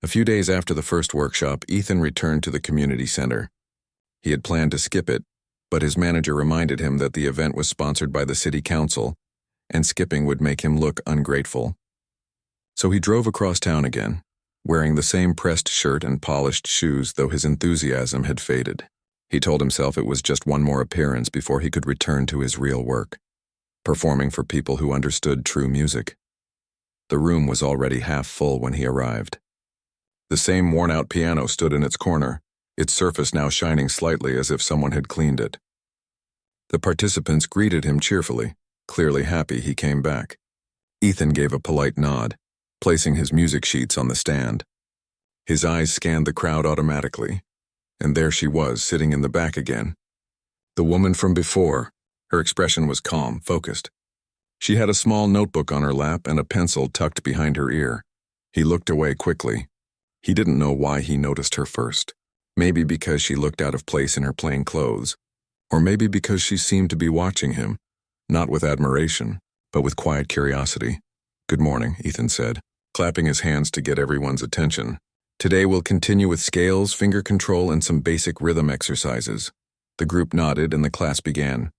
A few days after the first workshop, Ethan returned to the community center. He had planned to skip it, but his manager reminded him that the event was sponsored by the city council, and skipping would make him look ungrateful. So he drove across town again, wearing the same pressed shirt and polished shoes, though his enthusiasm had faded. He told himself it was just one more appearance before he could return to his real work, performing for people who understood true music. The room was already half full when he arrived. The same worn-out piano stood in its corner, its surface now shining slightly as if someone had cleaned it. The participants greeted him cheerfully, clearly happy he came back. Ethan gave a polite nod, placing his music sheets on the stand. His eyes scanned the crowd automatically, and there she was, sitting in the back again. The woman from before. Her expression was calm, focused. She had a small notebook on her lap and a pencil tucked behind her ear. He looked away quickly. He didn't know why he noticed her first. Maybe because she looked out of place in her plain clothes, or maybe because she seemed to be watching him, not with admiration, but with quiet curiosity. "Good morning," Ethan said, clapping his hands to get everyone's attention. "Today we'll continue with scales, finger control, and some basic rhythm exercises." The group nodded and the class began.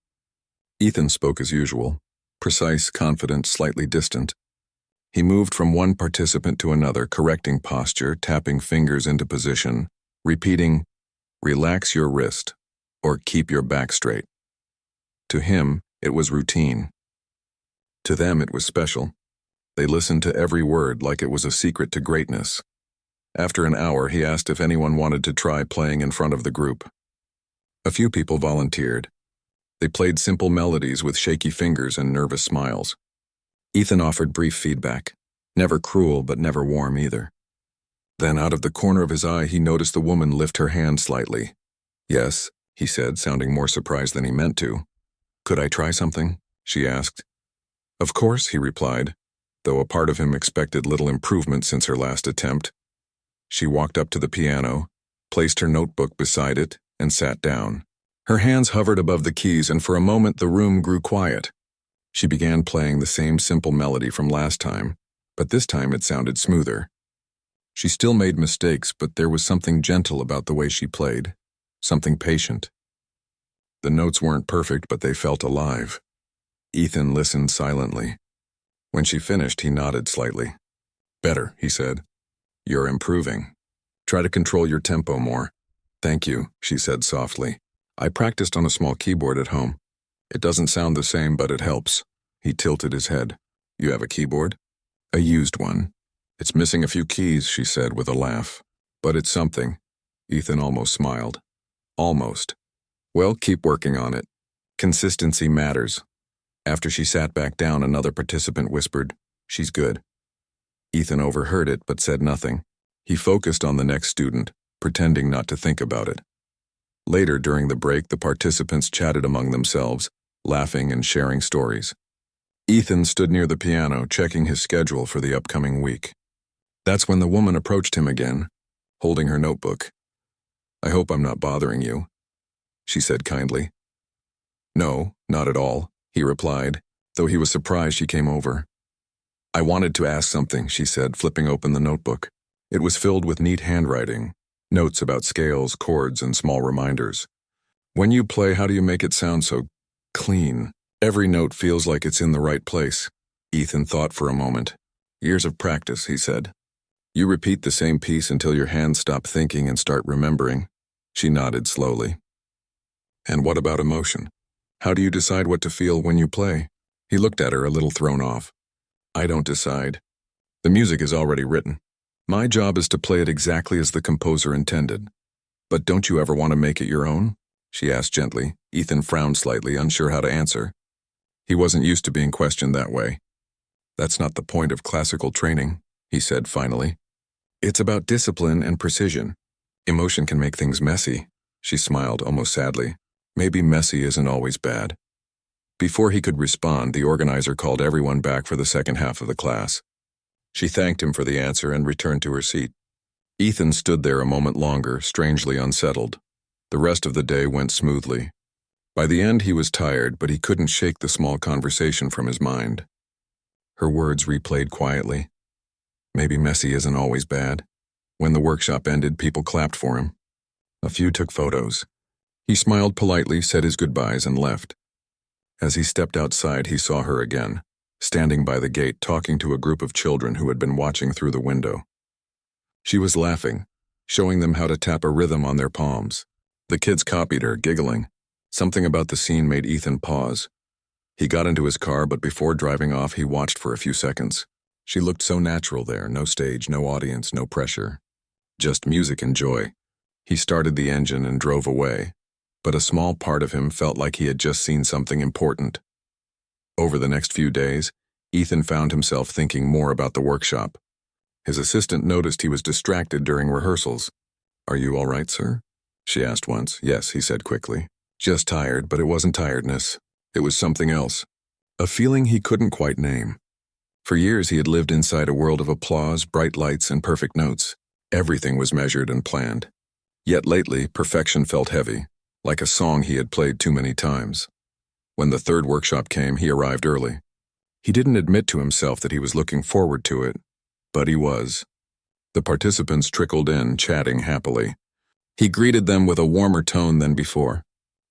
Ethan spoke as usual, precise, confident, slightly distant. He moved from one participant to another, correcting posture, tapping fingers into position, repeating, "Relax your wrist," or "Keep your back straight." To him, it was routine. To them, it was special. They listened to every word like it was a secret to greatness. After an hour, he asked if anyone wanted to try playing in front of the group. A few people volunteered. They played simple melodies with shaky fingers and nervous smiles. Ethan offered brief feedback, never cruel but never warm either. Then, out of the corner of his eye, he noticed the woman lift her hand slightly. "Yes," he said, sounding more surprised than he meant to. "Could I try something?" she asked. "Of course," he replied, though a part of him expected little improvement since her last attempt. She walked up to the piano, placed her notebook beside it, and sat down. Her hands hovered above the keys, and for a moment the room grew quiet. She began playing the same simple melody from last time, but this time it sounded smoother. She still made mistakes, but there was something gentle about the way she played, something patient. The notes weren't perfect, but they felt alive. Ethan listened silently. When she finished, he nodded slightly. "Better," he said. "You're improving. Try to control your tempo more." "Thank you," she said softly. "I practiced on a small keyboard at home. It doesn't sound the same, but it helps." He tilted his head. "You have a keyboard?" "A used one. It's missing a few keys," she said with a laugh. "But it's something." Ethan almost smiled. "Almost. Well, keep working on it. Consistency matters." After she sat back down, another participant whispered, "She's good." Ethan overheard it but said nothing. He focused on the next student, pretending not to think about it. Later, during the break, the participants chatted among themselves, laughing and sharing stories. Ethan stood near the piano, checking his schedule for the upcoming week. That's when the woman approached him again, holding her notebook. "I hope I'm not bothering you," she said kindly. "No, not at all," he replied, though he was surprised she came over. "I wanted to ask something," she said, flipping open the notebook. It was filled with neat handwriting, notes about scales, chords, and small reminders. "When you play, how do you make it sound so clean? Every note feels like it's in the right place." Ethan thought for a moment. "Years of practice," he said. "You repeat the same piece until your hands stop thinking and start remembering." She nodded slowly. "And what about emotion? How do you decide what to feel when you play?" He looked at her, a little thrown off. "I don't decide. The music is already written. My job is to play it exactly as the composer intended." "But don't you ever want to make it your own?" she asked gently. Ethan frowned slightly, unsure how to answer. He wasn't used to being questioned that way. "That's not the point of classical training," he said finally. "It's about discipline and precision. Emotion can make things messy." She smiled, almost sadly. "Maybe messy isn't always bad." Before he could respond, the organizer called everyone back for the second half of the class. She thanked him for the answer and returned to her seat. Ethan stood there a moment longer, strangely unsettled. The rest of the day went smoothly. By the end, he was tired, but he couldn't shake the small conversation from his mind. Her words replayed quietly. "Maybe messy isn't always bad." When the workshop ended, people clapped for him. A few took photos. He smiled politely, said his goodbyes, and left. As he stepped outside, he saw her again, standing by the gate talking to a group of children who had been watching through the window. She was laughing, showing them how to tap a rhythm on their palms. The kids copied her, giggling. Something about the scene made Ethan pause. He got into his car, but before driving off, he watched for a few seconds. She looked so natural there, no stage, no audience, no pressure. Just music and joy. He started the engine and drove away, but a small part of him felt like he had just seen something important. Over the next few days, Ethan found himself thinking more about the workshop. His assistant noticed he was distracted during rehearsals. "Are you all right, sir?" she asked once. "Yes," he said quickly. "Just tired," but it wasn't tiredness. It was something else. A feeling he couldn't quite name. For years he had lived inside a world of applause, bright lights, and perfect notes. Everything was measured and planned. Yet lately, perfection felt heavy, like a song he had played too many times. When the third workshop came, he arrived early. He didn't admit to himself that he was looking forward to it, but he was. The participants trickled in, chatting happily. He greeted them with a warmer tone than before.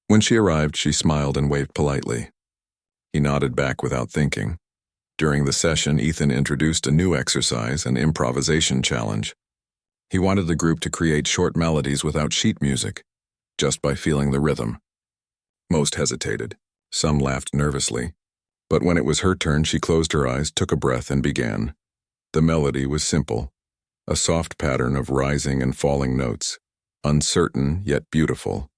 When she arrived, she smiled and waved politely. He nodded back without thinking. During the session, Ethan introduced a new exercise, an improvisation challenge. He wanted the group to create short melodies without sheet music, just by feeling the rhythm. Most hesitated. Some laughed nervously. But when it was her turn, she closed her eyes, took a breath, and began. The melody was simple, a soft pattern of rising and falling notes, uncertain yet beautiful.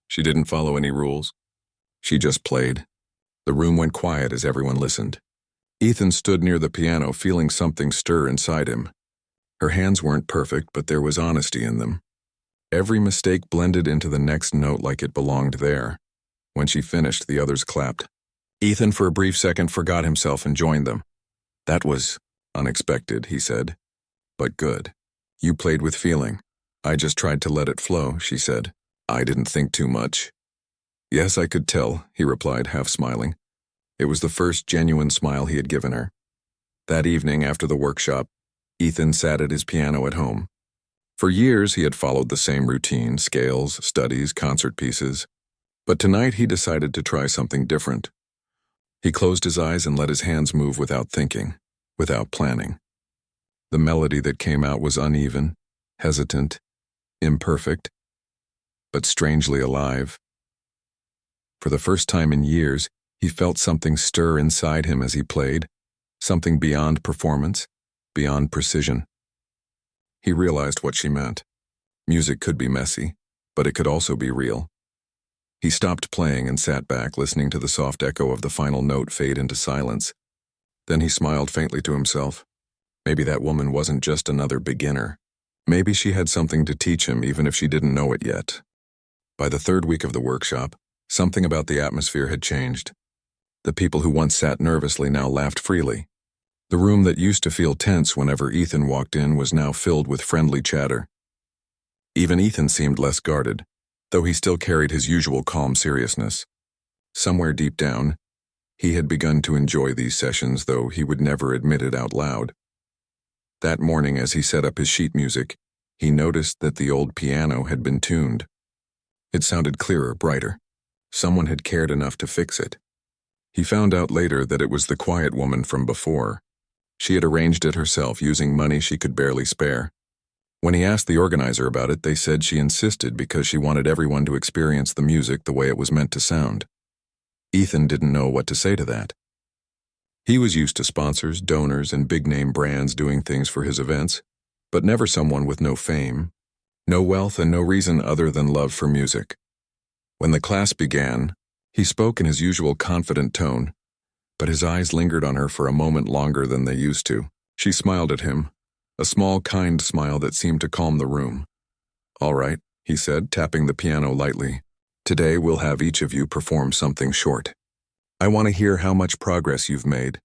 She didn't follow any rules. She just played. The room went quiet as everyone listened. Ethan stood near the piano, feeling something stir inside him. Her hands weren't perfect, but there was honesty in them. Every mistake blended into the next note like it belonged there. When she finished, the others clapped. Ethan, for a brief second, forgot himself and joined them. "That was unexpected," he said, "but good. You played with feeling. I just tried to let it flow," she said. "I didn't think too much." "Yes, I could tell," he replied, half smiling. It was the first genuine smile he had given her. That evening, after the workshop, Ethan sat at his piano at home. For years, he had followed the same routine: scales, studies, concert pieces. But tonight, he decided to try something different. He closed his eyes and let his hands move without thinking, without planning. The melody that came out was uneven, hesitant, imperfect, but strangely alive. For the first time in years, he felt something stir inside him as he played, something beyond performance, beyond precision. He realized what she meant. Music could be messy, but it could also be real. He stopped playing and sat back, listening to the soft echo of the final note fade into silence. Then he smiled faintly to himself. Maybe that woman wasn't just another beginner. Maybe she had something to teach him, even if she didn't know it yet. By the third week of the workshop, something about the atmosphere had changed. The people who once sat nervously now laughed freely. The room that used to feel tense whenever Ethan walked in was now filled with friendly chatter. Even Ethan seemed less guarded, though he still carried his usual calm seriousness. Somewhere deep down, he had begun to enjoy these sessions, though he would never admit it out loud. That morning, as he set up his sheet music, he noticed that the old piano had been tuned. It sounded clearer, brighter. Someone had cared enough to fix it. He found out later that it was the quiet woman from before. She had arranged it herself, using money she could barely spare. When he asked the organizer about it, they said she insisted because she wanted everyone to experience the music the way it was meant to sound. Ethan didn't know what to say to that. He was used to sponsors, donors, and big-name brands doing things for his events, but never someone with no fame, no wealth, and no reason other than love for music. When the class began, he spoke in his usual confident tone, but his eyes lingered on her for a moment longer than they used to. She smiled at him, a small, kind smile that seemed to calm the room. "All right," he said, tapping the piano lightly. "Today we'll have each of you perform something short. I want to hear how much progress you've made.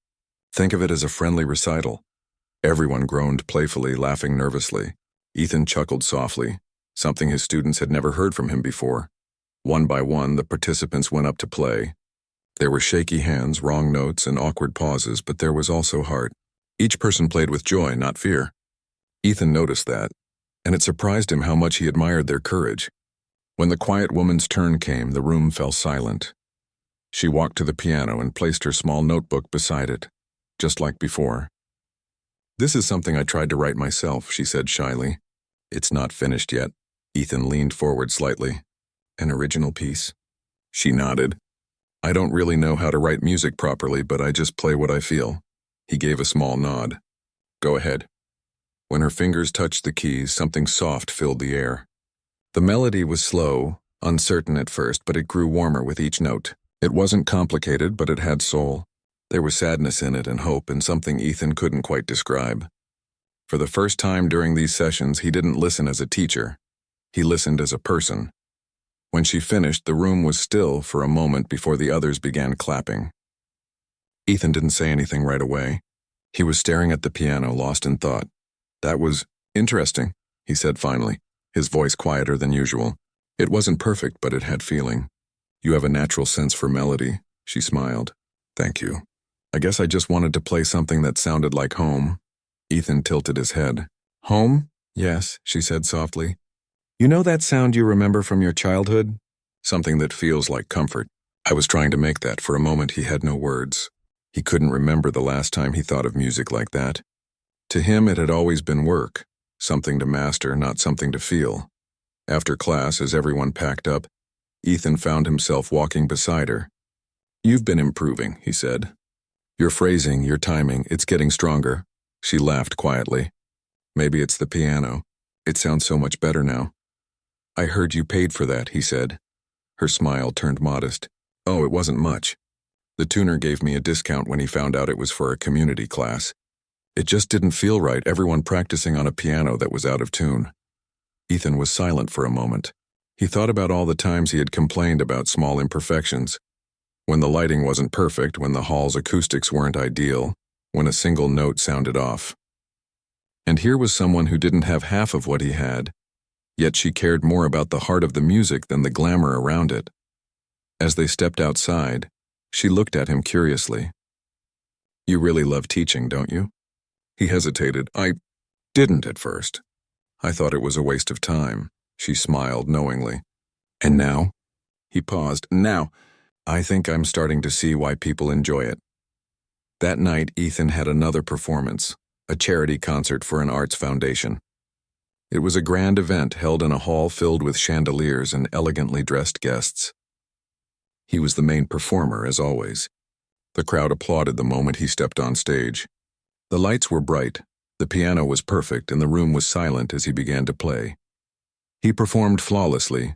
Think of it as a friendly recital." Everyone groaned playfully, laughing nervously. Ethan chuckled softly, something his students had never heard from him before. One by one, the participants went up to play. There were shaky hands, wrong notes, and awkward pauses, but there was also heart. Each person played with joy, not fear. Ethan noticed that, and it surprised him how much he admired their courage. When the quiet woman's turn came, the room fell silent. She walked to the piano and placed her small notebook beside it, just like before. "This is something I tried to write myself," she said shyly. "It's not finished yet." Ethan leaned forward slightly. "An original piece?" She nodded. "I don't really know how to write music properly, but I just play what I feel." He gave a small nod. "Go ahead." When her fingers touched the keys, something soft filled the air. The melody was slow, uncertain at first, but it grew warmer with each note. It wasn't complicated, but it had soul. There was sadness in it and hope and something Ethan couldn't quite describe. For the first time during these sessions, he didn't listen as a teacher. He listened as a person. When she finished, the room was still for a moment before the others began clapping. Ethan didn't say anything right away. He was staring at the piano, lost in thought. "That was interesting," he said finally, his voice quieter than usual. "It wasn't perfect, but it had feeling." "You have a natural sense for melody," she smiled. "Thank you. I guess I just wanted to play something that sounded like home." Ethan tilted his head. "Home? Yes," she said softly. "You know that sound you remember from your childhood? Something that feels like comfort." I was trying to make that. For a moment he had no words. He couldn't remember the last time he thought of music like that. To him it had always been work, something to master, not something to feel. After class, as everyone packed up, Ethan found himself walking beside her. "You've been improving," he said. "Your phrasing, your timing, it's getting stronger." She laughed quietly. "Maybe it's the piano. It sounds so much better now." "I heard you paid for that," he said. Her smile turned modest. "Oh, it wasn't much. The tuner gave me a discount when he found out it was for a community class. It just didn't feel right, everyone practicing on a piano that was out of tune." Ethan was silent for a moment. He thought about all the times he had complained about small imperfections. When the lighting wasn't perfect, when the hall's acoustics weren't ideal, when a single note sounded off. And here was someone who didn't have half of what he had, yet she cared more about the heart of the music than the glamour around it. As they stepped outside, she looked at him curiously. "You really love teaching, don't you?" He hesitated. "I didn't at first. I thought it was a waste of time." She smiled knowingly. "And now?" He paused. "Now, I think I'm starting to see why people enjoy it." That night, Ethan had another performance, a charity concert for an arts foundation. It was a grand event held in a hall filled with chandeliers and elegantly dressed guests. He was the main performer, as always. The crowd applauded the moment he stepped on stage. The lights were bright, the piano was perfect, and the room was silent as he began to play. He performed flawlessly.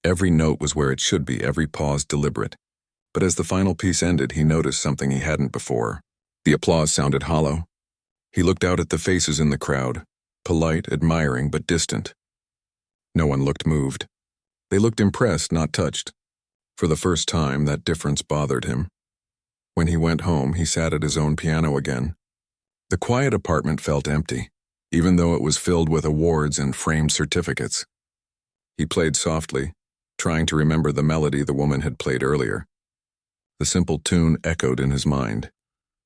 Every note was where it should be, every pause deliberate. But as the final piece ended, he noticed something he hadn't before. The applause sounded hollow. He looked out at the faces in the crowd, polite, admiring, but distant. No one looked moved. They looked impressed, not touched. For the first time, that difference bothered him. When he went home, he sat at his own piano again. The quiet apartment felt empty, even though it was filled with awards and framed certificates. He played softly, trying to remember the melody the woman had played earlier. The simple tune echoed in his mind,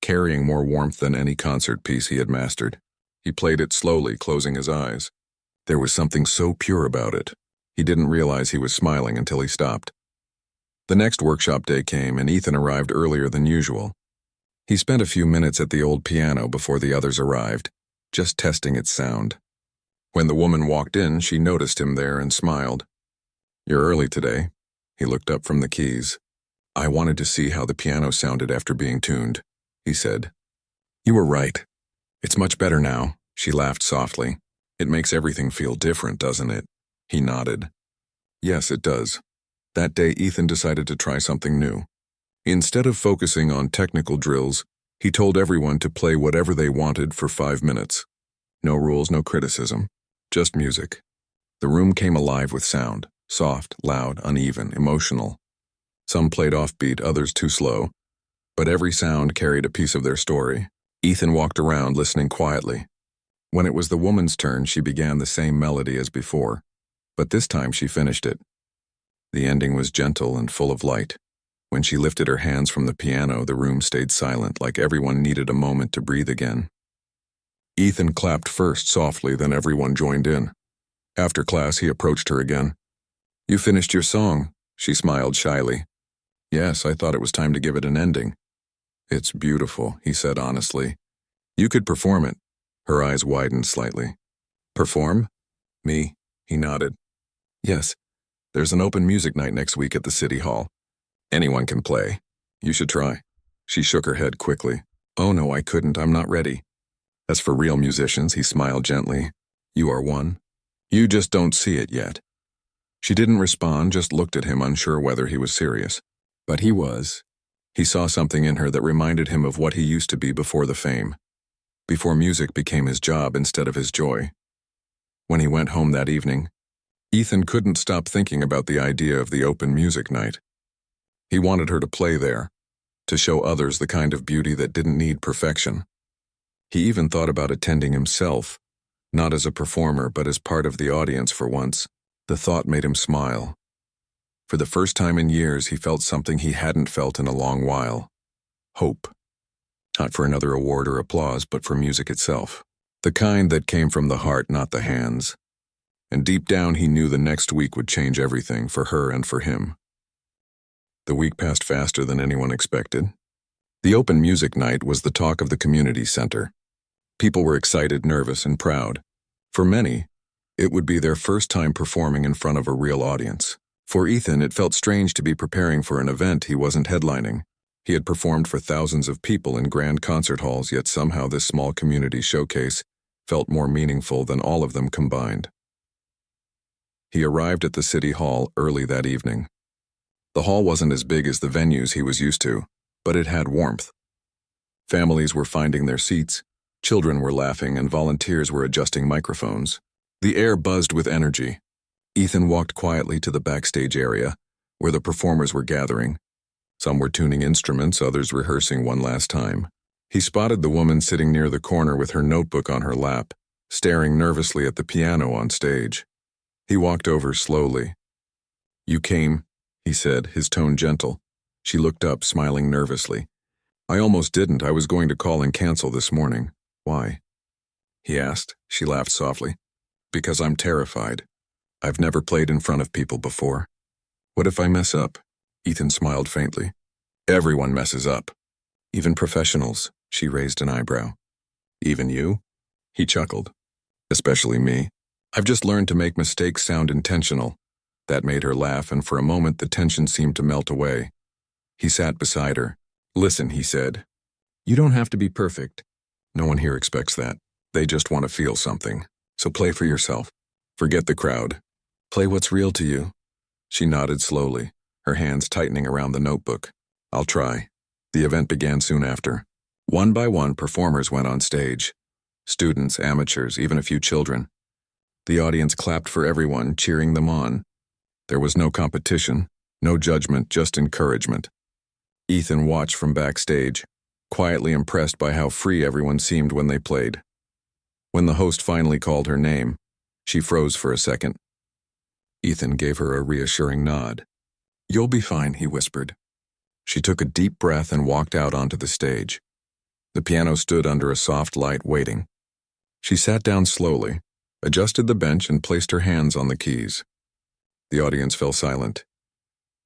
carrying more warmth than any concert piece he had mastered. He played it slowly, closing his eyes. There was something so pure about it. He didn't realize he was smiling until he stopped. The next workshop day came, and Ethan arrived earlier than usual. He spent a few minutes at the old piano before the others arrived, just testing its sound. When the woman walked in, she noticed him there and smiled. "You're early today." He looked up from the keys. "I wanted to see how the piano sounded after being tuned," he said. "You were right. It's much better now." She laughed softly. "It makes everything feel different, doesn't it?" He nodded. "Yes, it does." That day, Ethan decided to try something new. Instead of focusing on technical drills, he told everyone to play whatever they wanted for 5 minutes. No rules, no criticism, just music. The room came alive with sound, soft, loud, uneven, emotional. Some played offbeat, others too slow, but every sound carried a piece of their story. Ethan walked around, listening quietly. When it was the woman's turn, she began the same melody as before, but this time she finished it. The ending was gentle and full of light. When she lifted her hands from the piano, the room stayed silent, like everyone needed a moment to breathe again. Ethan clapped first softly, then everyone joined in. After class, he approached her again. "You finished your song," she smiled shyly. "Yes, I thought it was time to give it an ending." "It's beautiful," he said honestly. "You could perform it." Her eyes widened slightly. "Perform? Me?" He nodded. "Yes. There's an open music night next week at the City Hall. Anyone can play. You should try." She shook her head quickly. "Oh no, I couldn't. I'm not ready." "As for real musicians," he smiled gently, "you are one. You just don't see it yet." She didn't respond, just looked at him, unsure whether he was serious. But he was. He saw something in her that reminded him of what he used to be before the fame. Before music became his job instead of his joy. When he went home that evening, Ethan couldn't stop thinking about the idea of the open music night. He wanted her to play there, to show others the kind of beauty that didn't need perfection. He even thought about attending himself, not as a performer but as part of the audience for once. The thought made him smile. For the first time in years, he felt something he hadn't felt in a long while. Hope. Not for another award or applause, but for music itself. The kind that came from the heart, not the hands. And deep down, he knew the next week would change everything for her and for him. The week passed faster than anyone expected. The open music night was the talk of the community center. People were excited, nervous, and proud. For many, it would be their first time performing in front of a real audience. For Ethan, it felt strange to be preparing for an event he wasn't headlining. He had performed for thousands of people in grand concert halls, yet somehow this small community showcase felt more meaningful than all of them combined. He arrived at the City Hall early that evening. The hall wasn't as big as the venues he was used to, but it had warmth. Families were finding their seats, children were laughing, and volunteers were adjusting microphones. The air buzzed with energy. Ethan walked quietly to the backstage area, where the performers were gathering. Some were tuning instruments, others rehearsing one last time. He spotted the woman sitting near the corner with her notebook on her lap, staring nervously at the piano on stage. He walked over slowly. "You came," he said, his tone gentle. She looked up, smiling nervously. "I almost didn't. I was going to call and cancel this morning." "Why?" he asked. She laughed softly. "Because I'm terrified. I've never played in front of people before." "What if I mess up?" Ethan smiled faintly. "Everyone messes up. Even professionals." She raised an eyebrow. "Even you?" He chuckled. "Especially me. I've just learned to make mistakes sound intentional." That made her laugh, and for a moment the tension seemed to melt away. He sat beside her. "Listen," he said. "You don't have to be perfect. No one here expects that. They just want to feel something. So play for yourself. Forget the crowd. Play what's real to you." She nodded slowly, her hands tightening around the notebook. "I'll try." The event began soon after. One by one, performers went on stage. Students, amateurs, even a few children. The audience clapped for everyone, cheering them on. There was no competition, no judgment, just encouragement. Ethan watched from backstage, quietly impressed by how free everyone seemed when they played. When the host finally called her name, she froze for a second. Ethan gave her a reassuring nod. "You'll be fine," he whispered. She took a deep breath and walked out onto the stage. The piano stood under a soft light, waiting. She sat down slowly, adjusted the bench, and placed her hands on the keys. The audience fell silent.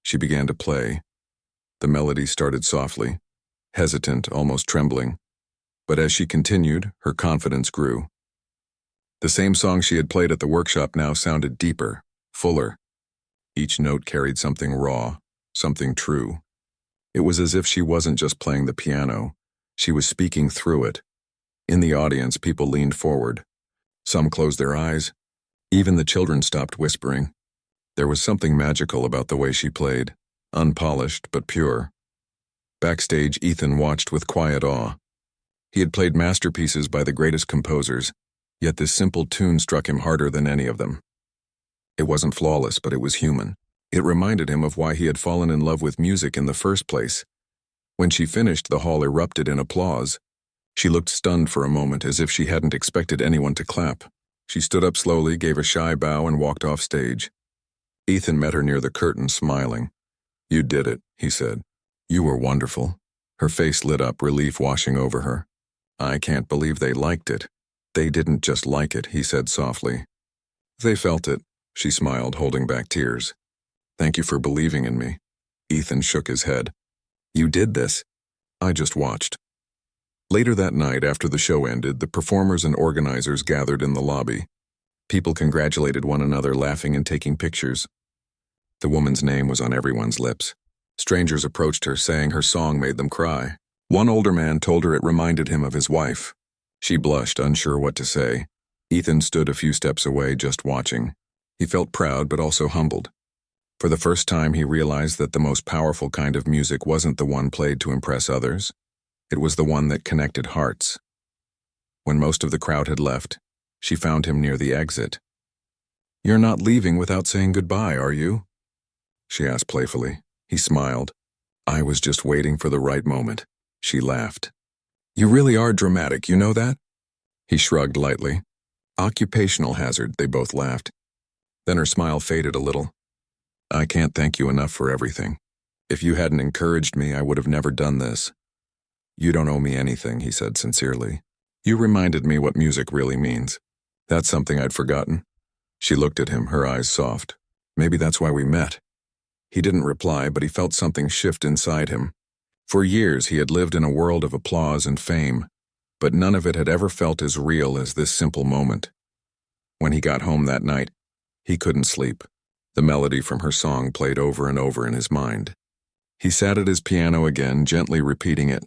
She began to play. The melody started softly, hesitant, almost trembling. But as she continued, her confidence grew. The same song she had played at the workshop now sounded deeper, fuller. Each note carried something raw, something true. It was as if she wasn't just playing the piano, she was speaking through it. In the audience, people leaned forward. Some closed their eyes. Even the children stopped whispering. There was something magical about the way she played, unpolished but pure. Backstage, Ethan watched with quiet awe. He had played masterpieces by the greatest composers, yet this simple tune struck him harder than any of them. It wasn't flawless, but it was human. It reminded him of why he had fallen in love with music in the first place. When she finished, the hall erupted in applause. She looked stunned for a moment, as if she hadn't expected anyone to clap. She stood up slowly, gave a shy bow, and walked off stage. Ethan met her near the curtain, smiling. "You did it," he said. "You were wonderful." Her face lit up, relief washing over her. "I can't believe they liked it." They didn't just like it, he said softly. They felt it, she smiled, holding back tears. Thank you for believing in me. Ethan shook his head. You did this. I just watched. Later that night, after the show ended, the performers and organizers gathered in the lobby. People congratulated one another, laughing and taking pictures. The woman's name was on everyone's lips. Strangers approached her, saying her song made them cry. One older man told her it reminded him of his wife. She blushed, unsure what to say. Ethan stood a few steps away, just watching. He felt proud, but also humbled. For the first time, he realized that the most powerful kind of music wasn't the one played to impress others. It was the one that connected hearts. When most of the crowd had left, she found him near the exit. You're not leaving without saying goodbye, are you? She asked playfully. He smiled. I was just waiting for the right moment. She laughed. You really are dramatic, you know that? He shrugged lightly. Occupational hazard, they both laughed. Then her smile faded a little. I can't thank you enough for everything. If you hadn't encouraged me, I would have never done this. You don't owe me anything, he said sincerely. You reminded me what music really means. That's something I'd forgotten. She looked at him, her eyes soft. Maybe that's why we met. He didn't reply, but he felt something shift inside him. For years, he had lived in a world of applause and fame, but none of it had ever felt as real as this simple moment. When he got home that night, he couldn't sleep. The melody from her song played over and over in his mind. He sat at his piano again, gently repeating it,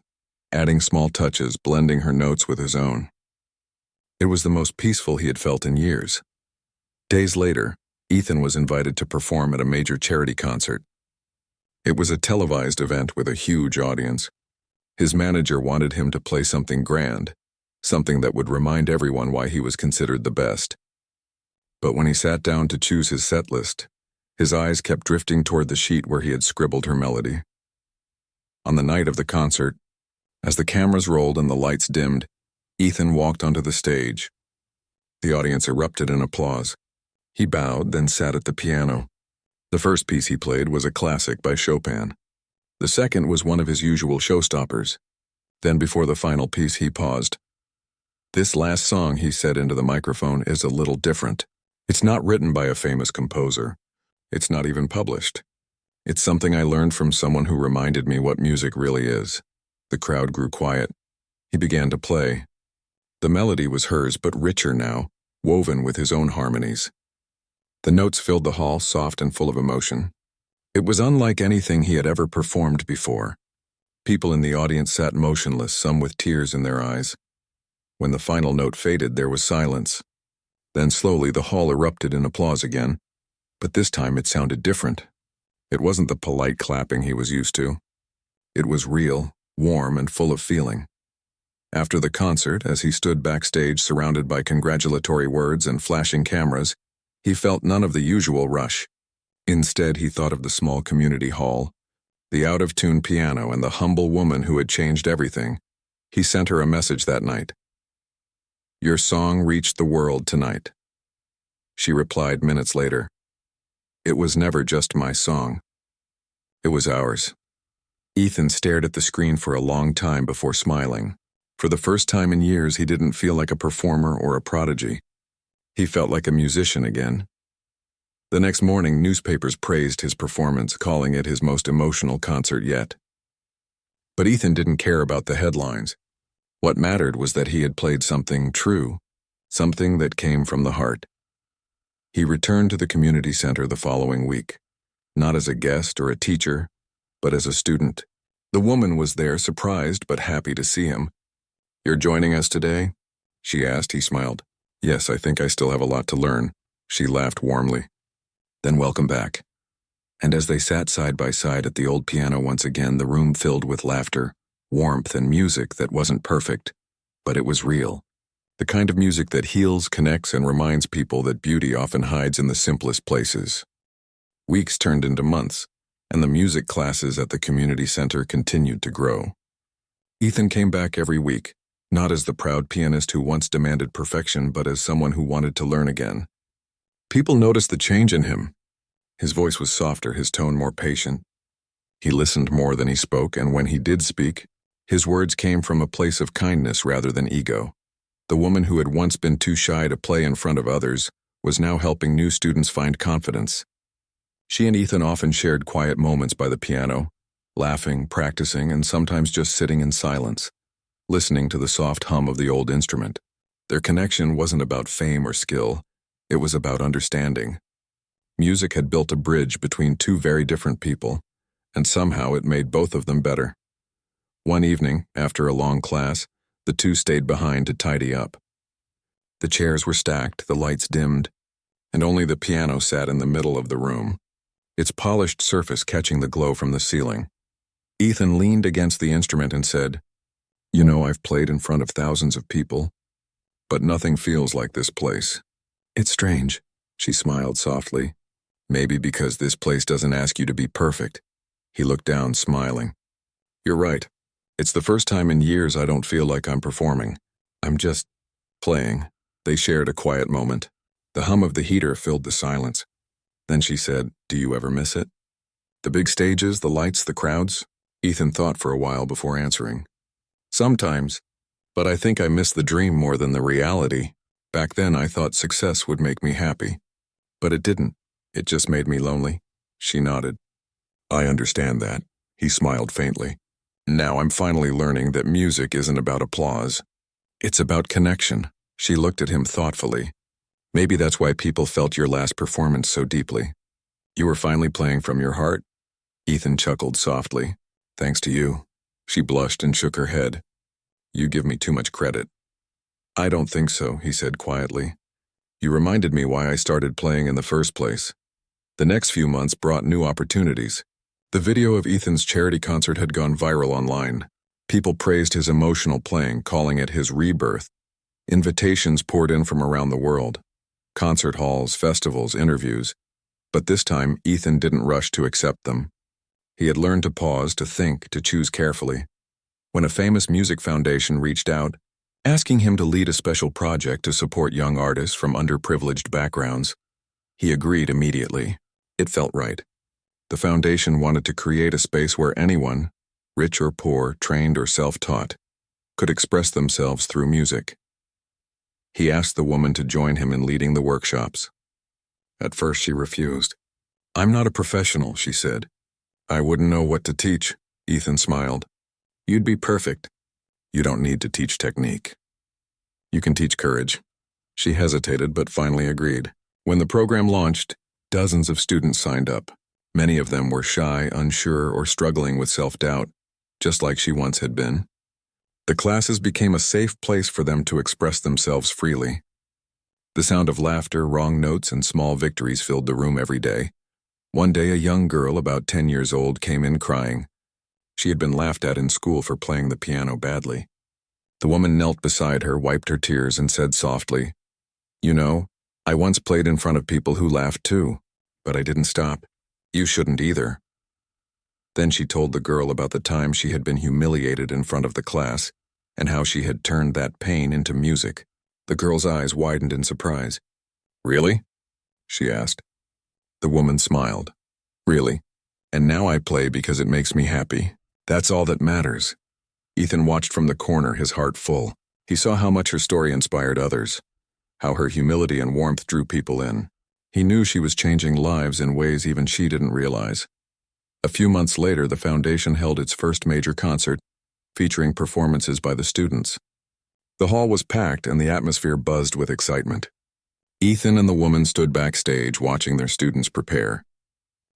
adding small touches, blending her notes with his own. It was the most peaceful he had felt in years. Days later, Ethan was invited to perform at a major charity concert. It was a televised event with a huge audience. His manager wanted him to play something grand, something that would remind everyone why he was considered the best. But when he sat down to choose his set list, his eyes kept drifting toward the sheet where he had scribbled her melody. On the night of the concert, as the cameras rolled and the lights dimmed, Ethan walked onto the stage. The audience erupted in applause. He bowed, then sat at the piano. The first piece he played was a classic by Chopin. The second was one of his usual showstoppers. Then before the final piece, he paused. This last song, he said into the microphone, is a little different. It's not written by a famous composer. It's not even published. It's something I learned from someone who reminded me what music really is. The crowd grew quiet. He began to play. The melody was hers, but richer now, woven with his own harmonies. The notes filled the hall, soft and full of emotion. It was unlike anything he had ever performed before. People in the audience sat motionless, some with tears in their eyes. When the final note faded, there was silence. Then slowly the hall erupted in applause again, but this time it sounded different. It wasn't the polite clapping he was used to. It was real, warm, and full of feeling. After the concert, as he stood backstage surrounded by congratulatory words and flashing cameras, he felt none of the usual rush. Instead, he thought of the small community hall, the out-of-tune piano, and the humble woman who had changed everything. He sent her a message that night. Your song reached the world tonight. She replied minutes later. It was never just my song. It was ours. Ethan stared at the screen for a long time before smiling. For the first time in years, he didn't feel like a performer or a prodigy. He felt like a musician again. The next morning, newspapers praised his performance, calling it his most emotional concert yet. But Ethan didn't care about the headlines. What mattered was that he had played something true, something that came from the heart. He returned to the community center the following week, not as a guest or a teacher, but as a student. The woman was there, surprised but happy to see him. You're joining us today? She asked. He smiled. Yes, I think I still have a lot to learn. She laughed warmly. Then welcome back. And as they sat side by side at the old piano once again, the room filled with laughter, warmth, and music that wasn't perfect, but it was real. The kind of music that heals, connects, and reminds people that beauty often hides in the simplest places. Weeks turned into months, and the music classes at the community center continued to grow. Ethan came back every week, not as the proud pianist who once demanded perfection, but as someone who wanted to learn again. People noticed the change in him. His voice was softer, his tone more patient. He listened more than he spoke, and when he did speak, his words came from a place of kindness rather than ego. The woman who had once been too shy to play in front of others was now helping new students find confidence. She and Ethan often shared quiet moments by the piano, laughing, practicing, and sometimes just sitting in silence, listening to the soft hum of the old instrument. Their connection wasn't about fame or skill, it was about understanding. Music had built a bridge between two very different people, and somehow it made both of them better. One evening, after a long class, the two stayed behind to tidy up. The chairs were stacked, the lights dimmed, and only the piano sat in the middle of the room, its polished surface catching the glow from the ceiling. Ethan leaned against the instrument and said, "You know, I've played in front of thousands of people, but nothing feels like this place." "It's strange," she smiled softly. "Maybe because this place doesn't ask you to be perfect." He looked down, smiling. "You're right. It's the first time in years I don't feel like I'm performing. I'm just playing." They shared a quiet moment. The hum of the heater filled the silence. Then she said, "Do you ever miss it? The big stages, the lights, the crowds?" Ethan thought for a while before answering. "Sometimes, but I think I miss the dream more than the reality. Back then I thought success would make me happy. But it didn't. It just made me lonely." She nodded. "I understand that." He smiled faintly. "Now I'm finally learning that music isn't about applause. It's about connection." She looked at him thoughtfully. "Maybe that's why people felt your last performance so deeply. You were finally playing from your heart." Ethan chuckled softly. "Thanks to you." She blushed and shook her head. "You give me too much credit." "I don't think so," he said quietly. "You reminded me why I started playing in the first place." The next few months brought new opportunities. The video of Ethan's charity concert had gone viral online. People praised his emotional playing, calling it his rebirth. Invitations poured in from around the world. Concert halls, festivals, interviews. But this time, Ethan didn't rush to accept them. He had learned to pause, to think, to choose carefully. When a famous music foundation reached out, asking him to lead a special project to support young artists from underprivileged backgrounds, he agreed immediately. It felt right. The foundation wanted to create a space where anyone, rich or poor, trained or self-taught, could express themselves through music. He asked the woman to join him in leading the workshops. At first she refused. "I'm not a professional," she said. "I wouldn't know what to teach." Ethan smiled. "You'd be perfect." "You don't need to teach technique. You can teach courage." She hesitated but finally agreed. When the program launched, dozens of students signed up. Many of them were shy, unsure, or struggling with self-doubt, just like she once had been. The classes became a safe place for them to express themselves freely. The sound of laughter, wrong notes, and small victories filled the room every day. One day, a young girl about 10 years old came in crying. She had been laughed at in school for playing the piano badly. The woman knelt beside her, wiped her tears, and said softly, "You know, I once played in front of people who laughed too, but I didn't stop. You shouldn't either." Then she told the girl about the time she had been humiliated in front of the class and how she had turned that pain into music. The girl's eyes widened in surprise. "Really?" she asked. The woman smiled. "Really. And now I play because it makes me happy. That's all that matters." Ethan watched from the corner, his heart full. He saw how much her story inspired others, how her humility and warmth drew people in. He knew she was changing lives in ways even she didn't realize. A few months later, the foundation held its first major concert, featuring performances by the students. The hall was packed and the atmosphere buzzed with excitement. Ethan and the woman stood backstage watching their students prepare.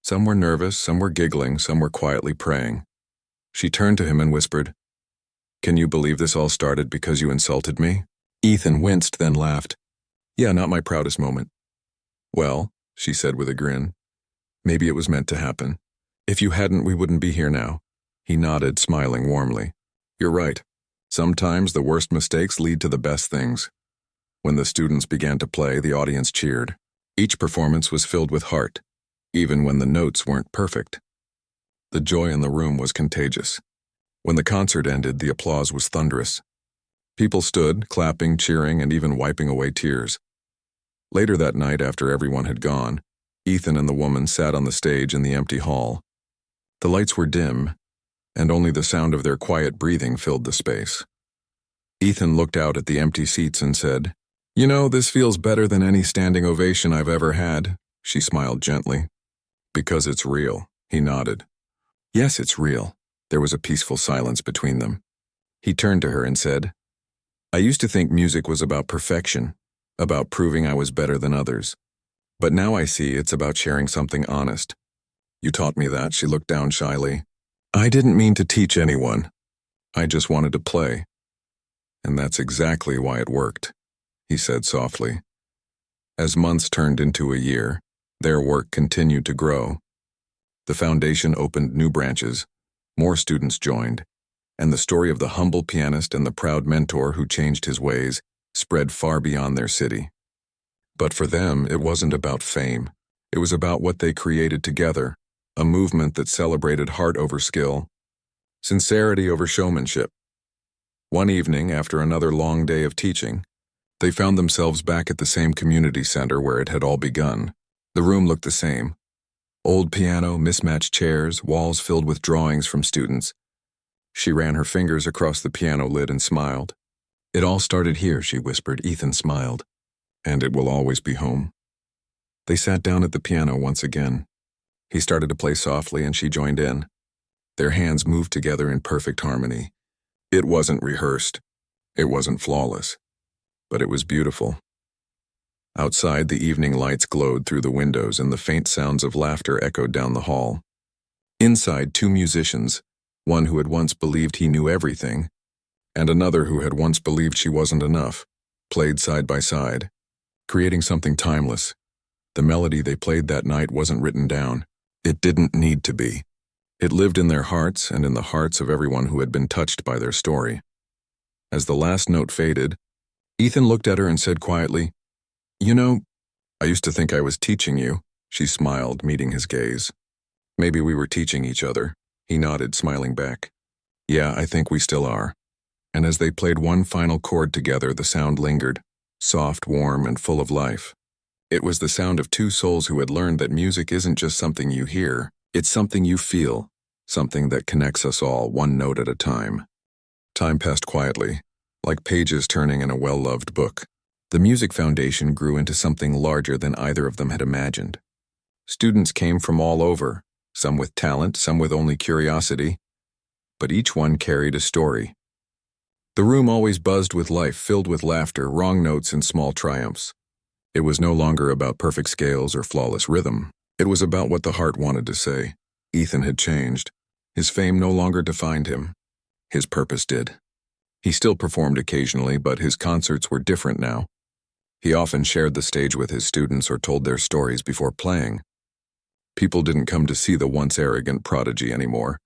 Some were nervous, some were giggling, some were quietly praying. She turned to him and whispered, "Can you believe this all started because you insulted me?" Ethan winced, then laughed. "Yeah, not my proudest moment." "Well," she said with a grin, "maybe it was meant to happen. If you hadn't, we wouldn't be here now." He nodded, smiling warmly. "You're right. Sometimes the worst mistakes lead to the best things." When the students began to play, the audience cheered. Each performance was filled with heart, even when the notes weren't perfect. The joy in the room was contagious. When the concert ended, the applause was thunderous. People stood, clapping, cheering, and even wiping away tears. Later that night, after everyone had gone, Ethan and the woman sat on the stage in the empty hall. The lights were dim, and only the sound of their quiet breathing filled the space. Ethan looked out at the empty seats and said, "You know, this feels better than any standing ovation I've ever had." She smiled gently. "Because it's real," he nodded. "Yes, it's real." There was a peaceful silence between them. He turned to her and said, "I used to think music was about perfection, about proving I was better than others. But now I see it's about sharing something honest." "You taught me that," she looked down shyly. "I didn't mean to teach anyone. I just wanted to play. And that's exactly why it worked," he said softly. As months turned into a year, their work continued to grow. The foundation opened new branches, more students joined, and the story of the humble pianist and the proud mentor who changed his ways spread far beyond their city. But for them, it wasn't about fame. It was about what they created together, a movement that celebrated heart over skill, sincerity over showmanship. One evening, after another long day of teaching, they found themselves back at the same community center where it had all begun. The room looked the same. Old piano, mismatched chairs, walls filled with drawings from students. She ran her fingers across the piano lid and smiled. "It all started here," she whispered. Ethan smiled. "And it will always be home." They sat down at the piano once again. He started to play softly and she joined in. Their hands moved together in perfect harmony. It wasn't rehearsed. It wasn't flawless. But it was beautiful. Outside, the evening lights glowed through the windows and the faint sounds of laughter echoed down the hall. Inside, two musicians, one who had once believed he knew everything, and another who had once believed she wasn't enough, played side by side, creating something timeless. The melody they played that night wasn't written down. It didn't need to be. It lived in their hearts and in the hearts of everyone who had been touched by their story. As the last note faded, Ethan looked at her and said quietly, "You know, I used to think I was teaching you." She smiled, meeting his gaze. "Maybe we were teaching each other." He nodded, smiling back. "Yeah, I think we still are." And as they played one final chord together, the sound lingered, soft, warm, and full of life. It was the sound of two souls who had learned that music isn't just something you hear, it's something you feel, something that connects us all, one note at a time. Time passed quietly, like pages turning in a well-loved book. The music foundation grew into something larger than either of them had imagined. Students came from all over, some with talent, some with only curiosity, but each one carried a story. The room always buzzed with life, filled with laughter, wrong notes, and small triumphs. It was no longer about perfect scales or flawless rhythm. It was about what the heart wanted to say. Ethan had changed. His fame no longer defined him. His purpose did. He still performed occasionally, but his concerts were different now. He often shared the stage with his students or told their stories before playing. People didn't come to see the once arrogant prodigy anymore.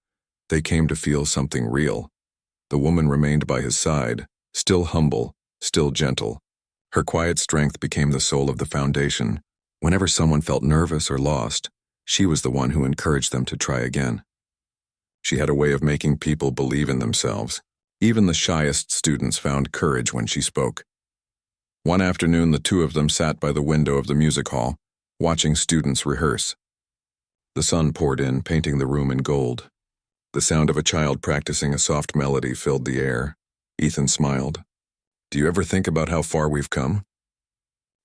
They came to feel something real. The woman remained by his side, still humble, still gentle. Her quiet strength became the soul of the foundation. Whenever someone felt nervous or lost, she was the one who encouraged them to try again. She had a way of making people believe in themselves. Even the shyest students found courage when she spoke. One afternoon, the two of them sat by the window of the music hall, watching students rehearse. The sun poured in, painting the room in gold. The sound of a child practicing a soft melody filled the air. Ethan smiled. "Do you ever think about how far we've come?"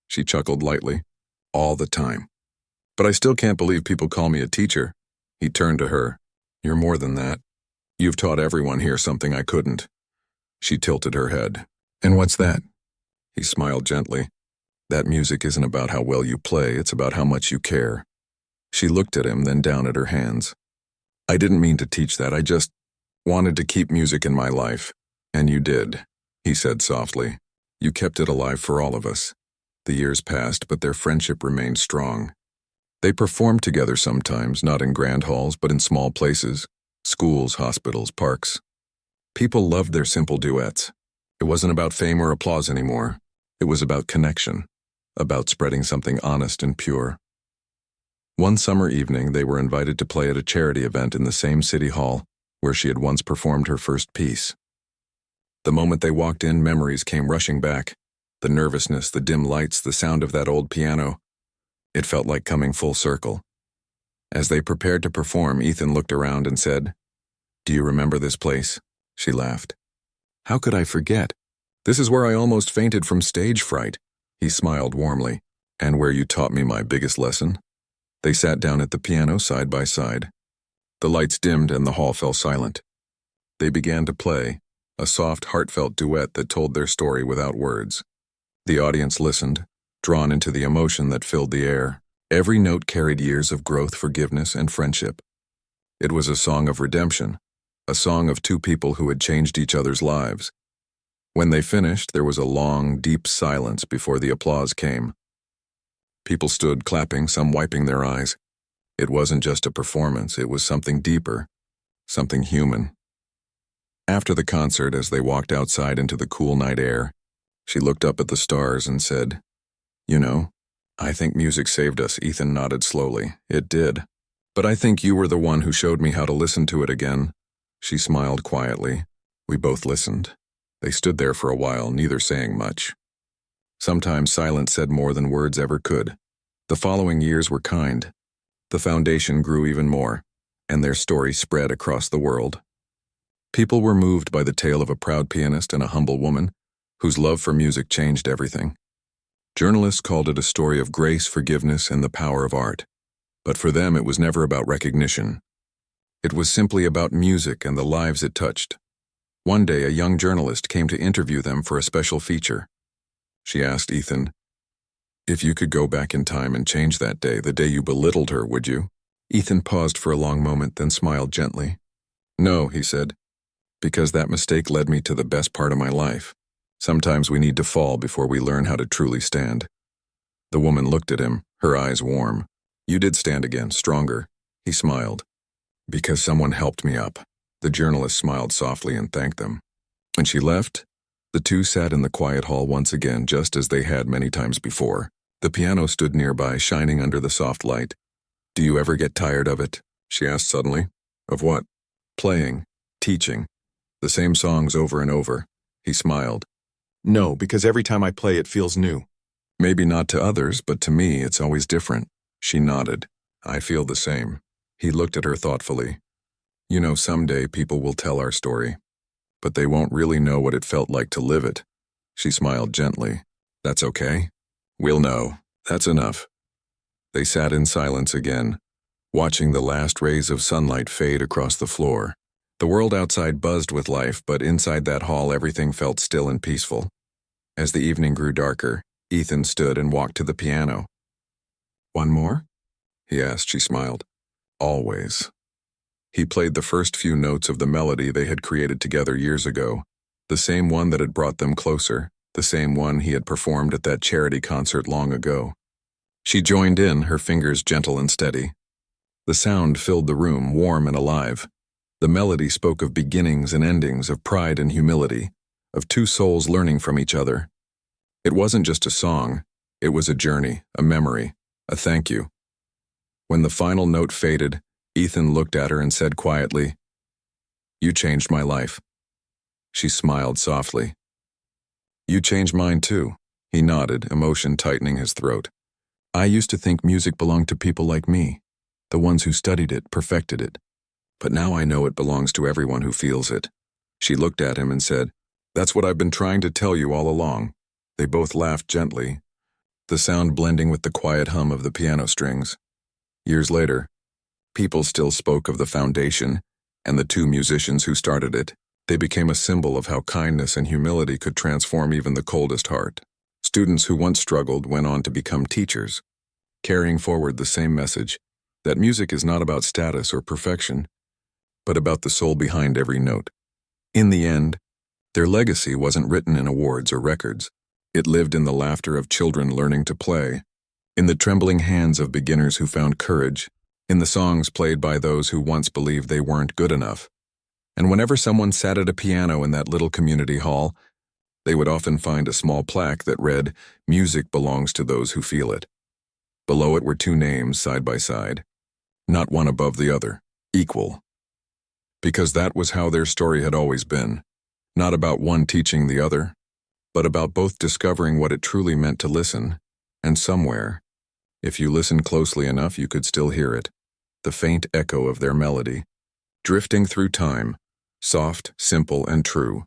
She chuckled lightly. "All the time. But I still can't believe people call me a teacher." He turned to her. "You're more than that. You've taught everyone here something I couldn't." She tilted her head. "And what's that?" He smiled gently. "That music isn't about how well you play, it's about how much you care." She looked at him, then down at her hands. "I didn't mean to teach that, I just wanted to keep music in my life. And you did," he said softly. "You kept it alive for all of us." The years passed, but their friendship remained strong. They performed together sometimes, not in grand halls, but in small places, schools, hospitals, parks. People loved their simple duets. It wasn't about fame or applause anymore. It was about connection, about spreading something honest and pure. One summer evening, they were invited to play at a charity event in the same city hall where she had once performed her first piece. The moment they walked in, memories came rushing back. The nervousness, the dim lights, the sound of that old piano. It felt like coming full circle. As they prepared to perform, Ethan looked around and said, "Do you remember this place?" She laughed. "How could I forget? This is where I almost fainted from stage fright." He smiled warmly. "And where you taught me my biggest lesson?" They sat down at the piano side by side. The lights dimmed and the hall fell silent. They began to play, a soft, heartfelt duet that told their story without words. The audience listened, drawn into the emotion that filled the air. Every note carried years of growth, forgiveness, and friendship. It was a song of redemption, a song of two people who had changed each other's lives. When they finished, there was a long, deep silence before the applause came. People stood clapping, some wiping their eyes. It wasn't just a performance, it was something deeper, something human. After the concert, as they walked outside into the cool night air, she looked up at the stars and said, "You know, I think music saved us." Ethan nodded slowly. "It did. But I think you were the one who showed me how to listen to it again." She smiled quietly. We both listened. They stood there for a while, neither saying much. Sometimes silence said more than words ever could. The following years were kind. The foundation grew even more, and their story spread across the world. People were moved by the tale of a proud pianist and a humble woman whose love for music changed everything. Journalists called it a story of grace, forgiveness, and the power of art. But for them, it was never about recognition. It was simply about music and the lives it touched. One day, a young journalist came to interview them for a special feature. She asked Ethan, "If you could go back in time and change that day, the day you belittled her, would you?" Ethan paused for a long moment, then smiled gently. "No," he said, "because that mistake led me to the best part of my life. Sometimes we need to fall before we learn how to truly stand." The woman looked at him, her eyes warm. "You did stand again, stronger." He smiled. "Because someone helped me up." The journalist smiled softly and thanked them. When she left, the two sat in the quiet hall once again, just as they had many times before. The piano stood nearby, shining under the soft light. "Do you ever get tired of it?" she asked suddenly. "Of what?" "Playing, teaching, the same songs over and over." He smiled. "No, because every time I play it feels new." "Maybe not to others, but to me it's always different." She nodded. "I feel the same." He looked at her thoughtfully. "You know, someday people will tell our story, but they won't really know what it felt like to live it." She smiled gently. "That's okay. We'll know. That's enough." They sat in silence again, watching the last rays of sunlight fade across the floor. The world outside buzzed with life, but inside that hall everything felt still and peaceful. As the evening grew darker, Ethan stood and walked to the piano. "One more?" he asked. She smiled. "Always." He played the first few notes of the melody they had created together years ago, the same one that had brought them closer, the same one he had performed at that charity concert long ago. She joined in, her fingers gentle and steady. The sound filled the room, warm and alive. The melody spoke of beginnings and endings, of pride and humility, of two souls learning from each other. It wasn't just a song, it was a journey, a memory, a thank you. When the final note faded, Ethan looked at her and said quietly, "You changed my life." She smiled softly. "You changed mine too." He nodded, emotion tightening his throat. "I used to think music belonged to people like me, the ones who studied it, perfected it. But now I know it belongs to everyone who feels it." She looked at him and said, "That's what I've been trying to tell you all along." They both laughed gently, the sound blending with the quiet hum of the piano strings. Years later, people still spoke of the foundation and the two musicians who started it. They became a symbol of how kindness and humility could transform even the coldest heart. Students who once struggled went on to become teachers, carrying forward the same message, that music is not about status or perfection, but about the soul behind every note. In the end, their legacy wasn't written in awards or records. It lived in the laughter of children learning to play, in the trembling hands of beginners who found courage, in the songs played by those who once believed they weren't good enough. And whenever someone sat at a piano in that little community hall, they would often find a small plaque that read, "Music belongs to those who feel it." Below it were two names side by side, not one above the other, equal. Because that was how their story had always been, not about one teaching the other, but about both discovering what it truly meant to listen, and somewhere, if you listened closely enough, you could still hear it, the faint echo of their melody, drifting through time, soft, simple, and true.